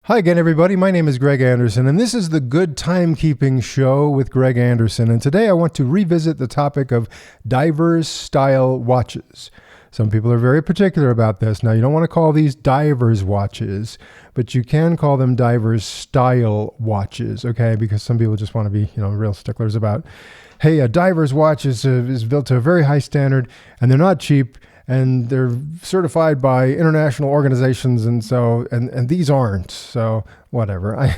Hi again, everybody. My name is Greg Anderson, and this is the Good Timekeeping Show with Greg Anderson. And today I want to revisit the topic of divers style watches. Some people are very particular about this. Now, you don't want to call these divers watches, but you can call them divers style watches, okay? Because some people just want to be, real sticklers about, hey, a diver's watch is built to a very high standard, and they're not cheap, and they're certified by international organizations, and these aren't. So whatever.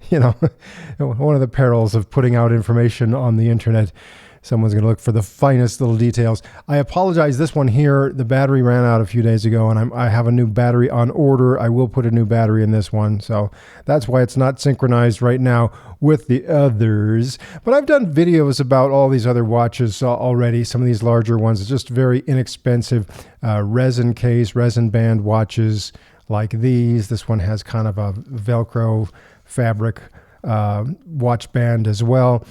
One of the perils of putting out information on the internet, someone's going to look for the finest little details. I apologize. This one here, the battery ran out a few days ago, and I have a new battery on order. I will put a new battery in this one, so that's why it's not synchronized right now with the others. But I've done videos about all these other watches already. Some of these larger ones, it's just very inexpensive resin case, resin band watches like these. This one has kind of a Velcro fabric watch band as well.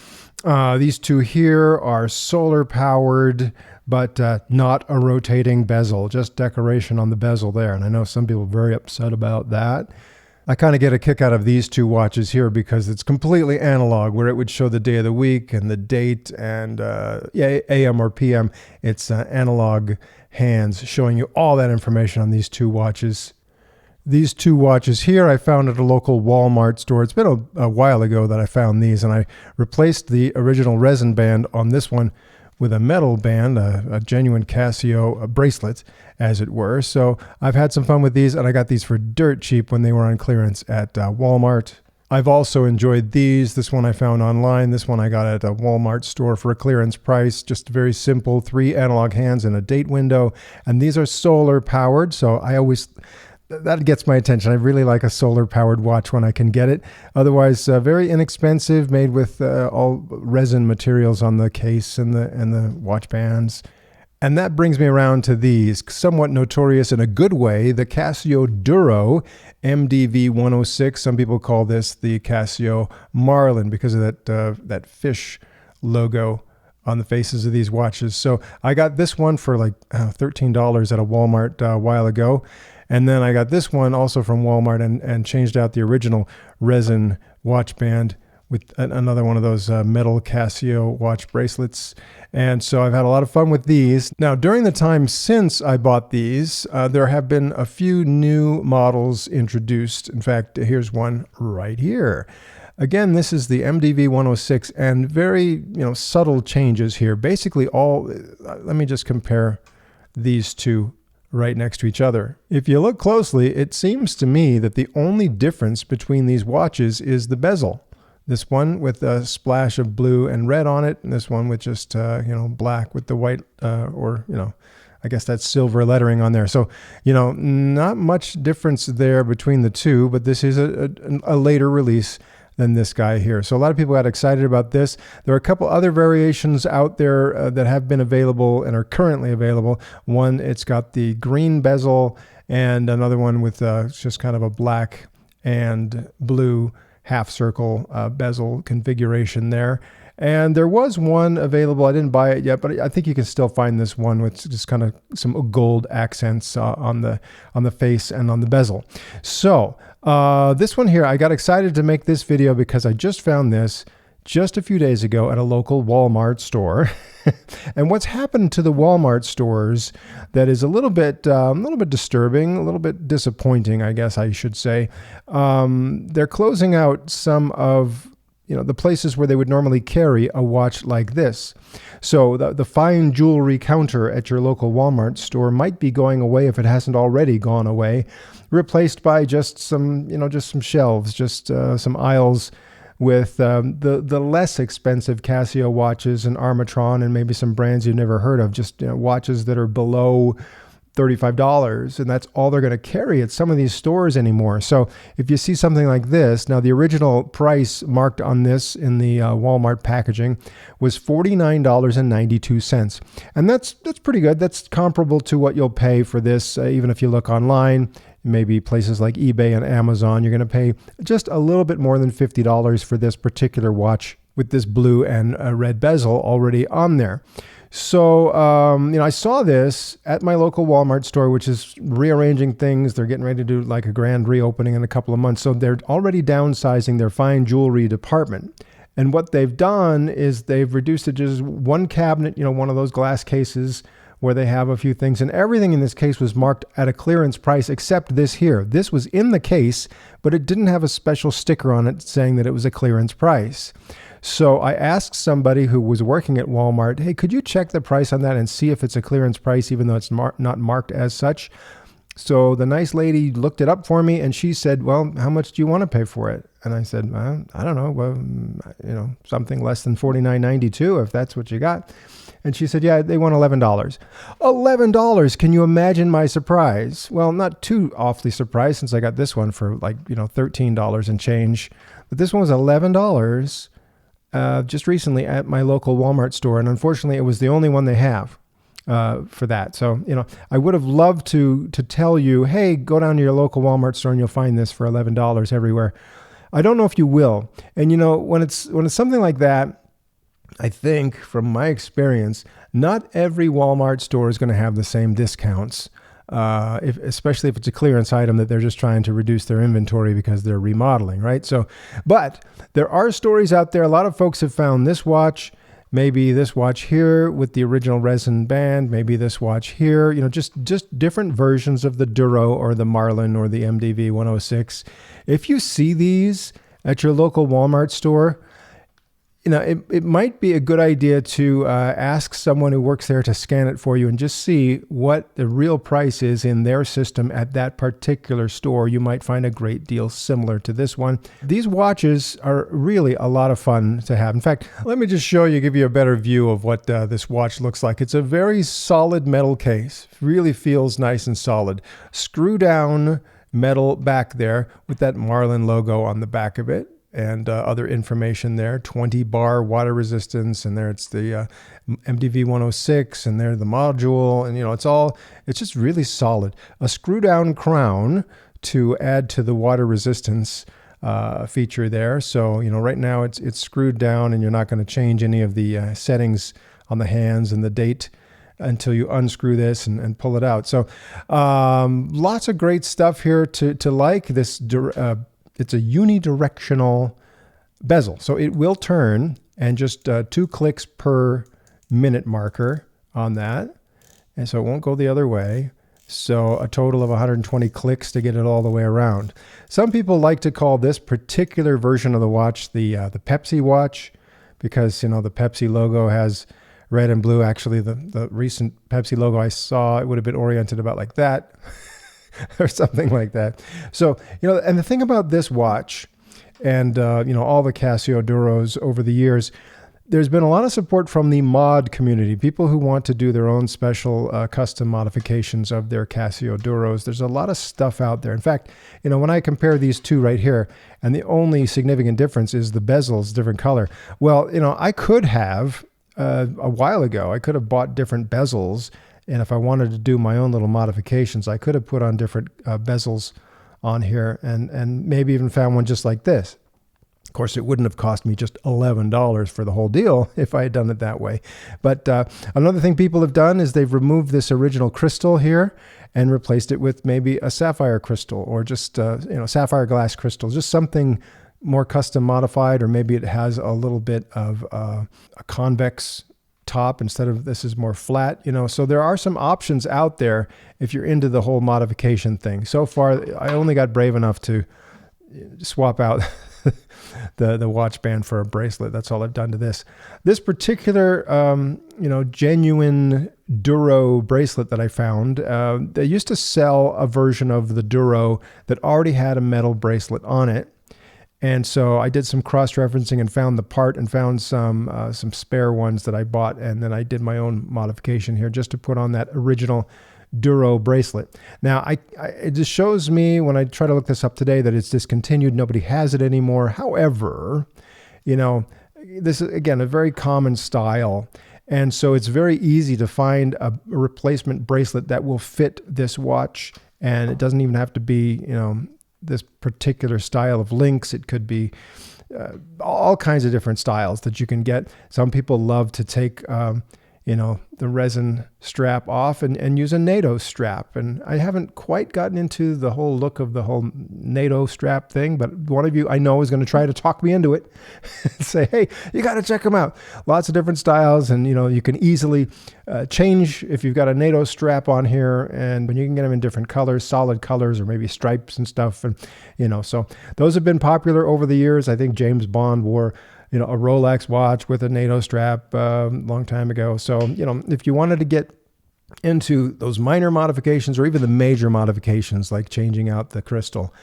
These two here are solar powered, but not a rotating bezel, just decoration on the bezel there. And I know some people are very upset about that. I kind of get a kick out of these two watches here because it's completely analog, where it would show the day of the week and the date and AM or PM. It's analog hands showing you all that information on these two watches. These two watches here I found at a local Walmart store. It's been a while ago that I found these, and I replaced the original resin band on this one with a metal band, a genuine Casio bracelet, as it were. So I've had some fun with these, and I got these for dirt cheap when they were on clearance at Walmart. I've also enjoyed these. This one I found online. This one I got at a Walmart store for a clearance price. Just very simple, 3 analog hands and a date window. And these are solar powered, so that gets my attention. I really like a solar powered watch when I can get it. Otherwise, very inexpensive, made with all resin materials on the case and the watch bands. And that brings me around to these, somewhat notorious in a good way, the Casio Duro MDV-106. Some people call this the Casio Marlin because of that fish logo on the faces of these watches. So I got this one for like $13 at a Walmart a while ago. And then I got this one also from Walmart and changed out the original resin watch band with another one of those metal Casio watch bracelets. And so I've had a lot of fun with these. Now, during the time since I bought these, there have been a few new models introduced. In fact, here's one right here. Again, this is the MDV-106, and very subtle changes here. Basically let me just compare these two right next to each other. If you look closely, it seems to me that the only difference between these watches is the bezel. This one with a splash of blue and red on it, and this one with just black with the white I guess that's silver lettering on there. So not much difference there between the two, but this is a later release than this guy here. So a lot of people got excited about this. There are a couple other variations out there that have been available and are currently available. One, it's got the green bezel, and another one with just kind of a black and blue half circle bezel configuration there. And there was one available. I didn't buy it yet, but I think you can still find this one with just kind of some gold accents on the face and on the bezel. So this one here, I got excited to make this video because I just found this just a few days ago at a local Walmart store. And what's happened to the Walmart stores that is a little bit disturbing, a little bit disappointing, I guess I should say. They're closing out some of the places where they would normally carry a watch like this. So the fine jewelry counter at your local Walmart store might be going away if it hasn't already gone away, replaced by just some shelves, just some aisles with the less expensive Casio watches and Armatron and maybe some brands you've never heard of, just watches that are below $35, and that's all they're going to carry at some of these stores anymore. So if you see something like this, now the original price marked on this in the Walmart packaging was $49.92, and that's pretty good. That's comparable to what you'll pay for this, even if you look online. Maybe places like eBay and Amazon, you're going to pay just a little bit more than $50 for this particular watch with this blue and red bezel already on there. So, I saw this at my local Walmart store, which is rearranging things. They're getting ready to do like a grand reopening in a couple of months. So they're already downsizing their fine jewelry department. And what they've done is they've reduced it to just one cabinet, one of those glass cases where they have a few things. And everything in this case was marked at a clearance price except this here. This was in the case, but it didn't have a special sticker on it saying that it was a clearance price. So I asked somebody who was working at Walmart, hey, could you check the price on that and see if it's a clearance price, even though it's not marked as such? So the nice lady looked it up for me and she said, well, how much do you want to pay for it? And I said, well, I don't know. Well, something less than $49.92 if that's what you got. And she said, yeah, they want $11. $11. Can you imagine my surprise? Well, not too awfully surprised since I got this one for $13 and change. But this one was $11 just recently at my local Walmart store. And unfortunately, it was the only one they have for that. So, I would have loved to tell you, hey, go down to your local Walmart store and you'll find this for $11 everywhere. I don't know if you will. And, when it's something like that, I think from my experience, not every Walmart store is going to have the same discounts, especially if it's a clearance item that they're just trying to reduce their inventory because they're remodeling, right? So, but there are stories out there. A lot of folks have found this watch, maybe this watch here with the original resin band, maybe this watch here, just different versions of the Duro or the Marlin or the MDV-106. If you see these at your local Walmart store, it might be a good idea to ask someone who works there to scan it for you and just see what the real price is in their system at that particular store. You might find a great deal similar to this one. These watches are really a lot of fun to have. In fact, let me just show you, give you a better view of what this watch looks like. It's a very solid metal case. Really feels nice and solid. Screw down metal back there with that Marlin logo on the back of it. And other information there, 20 bar water resistance, and there it's the MDV-106, and there the module, and it's just really solid. A screw down crown to add to the water resistance feature there. So, right now it's screwed down and you're not going to change any of the settings on the hands and the date until you unscrew this and pull it out. So lots of great stuff here to like. This it's a unidirectional bezel. So it will turn, and just 2 clicks per minute marker on that. And so it won't go the other way. So a total of 120 clicks to get it all the way around. Some people like to call this particular version of the watch the Pepsi watch, because, the Pepsi logo has red and blue. Actually, the recent Pepsi logo I saw, it would have been oriented about like that. Or something like that. So, and the thing about this watch and, all the Casio Duros over the years, there's been a lot of support from the mod community, people who want to do their own special custom modifications of their Casio Duros. There's a lot of stuff out there. In fact, when I compare these two right here, and the only significant difference is the bezel's different color. Well, I could have, a while ago, I could have bought different bezels. And if I wanted to do my own little modifications, I could have put on different bezels on here and maybe even found one just like this. Of course, it wouldn't have cost me just $11 for the whole deal if I had done it that way. But another thing people have done is they've removed this original crystal here and replaced it with maybe a sapphire crystal, or just sapphire glass crystal, just something more custom modified, or maybe it has a little bit of a convex top instead of this is more flat, so there are some options out there if you're into the whole modification thing. So far, I only got brave enough to swap out the watch band for a bracelet. That's all I've done to this. This particular, genuine Duro bracelet that I found, they used to sell a version of the Duro that already had a metal bracelet on it. And so I did some cross-referencing and found the part and found some spare ones that I bought. And then I did my own modification here just to put on that original Duro bracelet. Now, it just shows me when I try to look this up today that it's discontinued. Nobody has it anymore. However, this is, again, a very common style. And so it's very easy to find a replacement bracelet that will fit this watch. And it doesn't even have to be, this particular style of links. It could be all kinds of different styles that you can get. Some people love to take, the resin strap off and use a NATO strap. And I haven't quite gotten into the whole look of the whole NATO strap thing, but one of you I know is going to try to talk me into it and say, hey, you got to check them out. Lots of different styles, and you can easily change if you've got a NATO strap on here, and when you can get them in different colors, solid colors, or maybe stripes and stuff. And so those have been popular over the years. I think James Bond wore a Rolex watch with a NATO strap a long time ago. So, if you wanted to get into those minor modifications or even the major modifications, like changing out the crystal,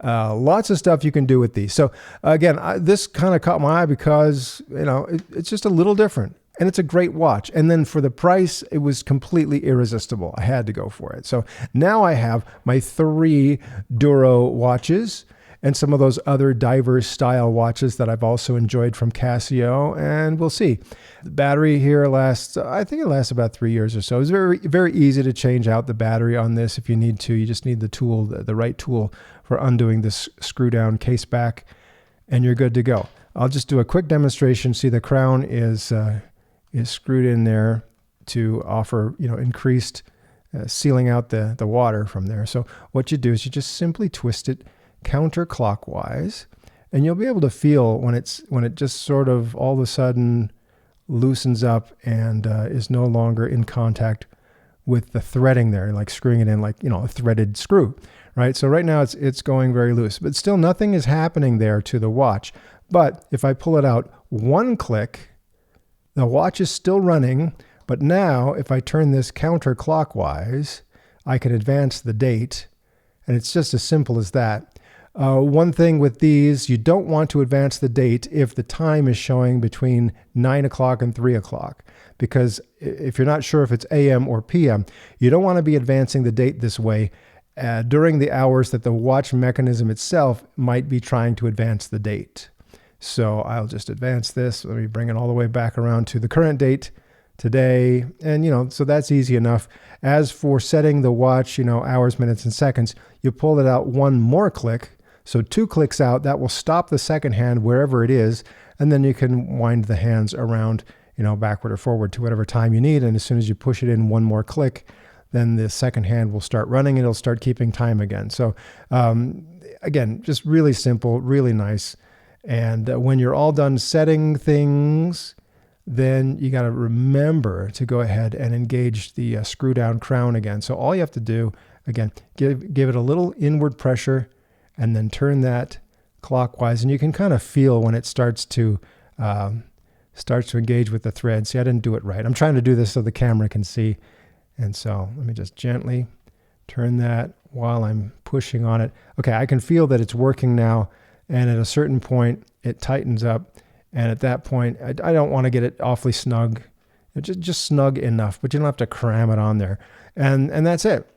lots of stuff you can do with these. So again, this kind of caught my eye because, it's just a little different, and it's a great watch. And then for the price, it was completely irresistible. I had to go for it. So now I have my 3 Duro watches and some of those other diverse style watches that I've also enjoyed from Casio, and we'll see. The battery here lasts, I think it lasts about 3 years or so. It's very, very easy to change out the battery on this if you need to. You just need the tool, the right tool for undoing this screw down case back, and you're good to go. I'll just do a quick demonstration. See, the crown is screwed in there to offer, increased sealing out the water from there. So what you do is you just simply twist it counterclockwise, and you'll be able to feel when it just sort of all of a sudden loosens up and is no longer in contact with the threading there, like screwing it in like a threaded screw, right? So right now it's going very loose, but still nothing is happening there to the watch. But if I pull it out one click, the watch is still running, but now if I turn this counterclockwise, I can advance the date, and it's just as simple as that. One thing with these, you don't want to advance the date if the time is showing between 9 o'clock and 3 o'clock, because if you're not sure if it's AM or PM, you don't want to be advancing the date this way during the hours that the watch mechanism itself might be trying to advance the date. So I'll just advance this. Let me bring it all the way back around to the current date today. And, so that's easy enough. As for setting the watch, hours, minutes, and seconds, you pull it out one more click. So 2 clicks out, that will stop the second hand wherever it is. And then you can wind the hands around, backward or forward to whatever time you need. And as soon as you push it in one more click, then the second hand will start running and it'll start keeping time again. So again, just really simple, really nice. And when you're all done setting things, then you got to remember to go ahead and engage the screw down crown again. So all you have to do, again, give it a little inward pressure and then turn that clockwise. And you can kind of feel when it starts to engage with the thread. See, I didn't do it right. I'm trying to do this so the camera can see. And so let me just gently turn that while I'm pushing on it. Okay, I can feel that it's working now. And at a certain point, it tightens up. And at that point, I don't want to get it awfully snug. Just snug enough, but you don't have to cram it on there. And that's it.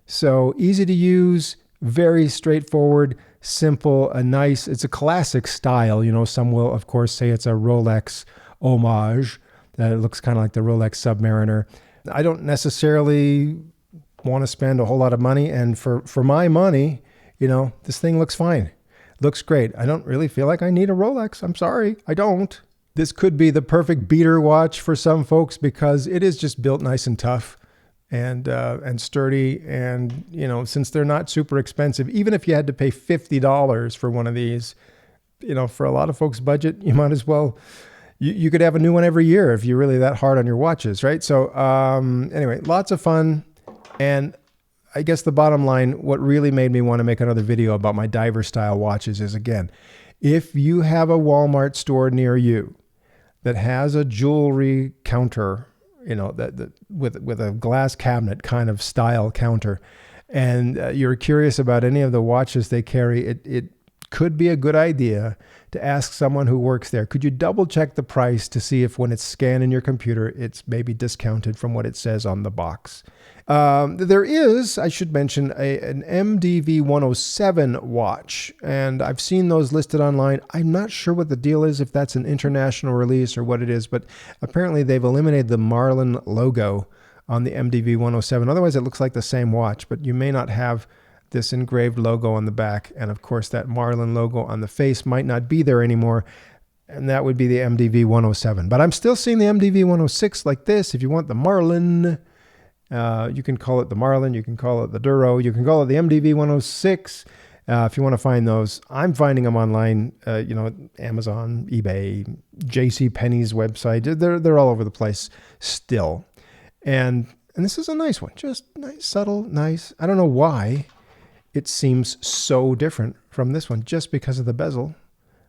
So easy to use, very straightforward, simple, it's a classic style. Some will, of course, say it's a Rolex homage, that it looks kind of like the Rolex Submariner. I don't necessarily want to spend a whole lot of money. And for my money, this thing looks fine. Looks great. I don't really feel like I need a Rolex. I'm sorry, I don't. This could be the perfect beater watch for some folks because it is just built nice and tough and sturdy. And, since they're not super expensive, even if you had to pay $50 for one of these, for a lot of folks' budget, you might as well, you could have a new one every year if you're really that hard on your watches, right? So anyway, lots of fun. And I guess the bottom line, what really made me want to make another video about my diver style watches is, again, if you have a Walmart store near you that has a jewelry counter, that with a glass cabinet kind of style counter, and you're curious about any of the watches they carry, it could be a good idea to ask someone who works there, could you double check the price to see if when it's scanned in your computer, it's maybe discounted from what it says on the box. There is, I should mention, an MDV-107 watch, and I've seen those listed online. I'm not sure what the deal is, if that's an international release or what it is, but apparently they've eliminated the Marlin logo on the MDV-107. Otherwise, it looks like the same watch, but you may not have this engraved logo on the back. And of course, that Marlin logo on the face might not be there anymore. and that would be the MDV-107. But I'm still seeing the MDV-106 like this. If you want the Marlin, you can call it the Marlin, you can call it the Duro, you can call it the MDV-106. If you want to find those, I'm finding them online, Amazon, eBay, JCPenney's website. They're all over the place still. And this is a nice one, just nice, subtle, nice. I don't know why it seems so different from this one, just because of the bezel,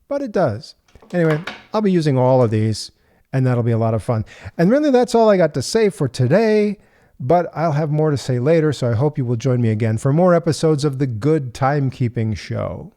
but it does. Anyway, I'll be using all of these, and that'll be a lot of fun. And really, that's all I got to say for today. But I'll have more to say later, so I hope you will join me again for more episodes of the Good Timekeeping Show.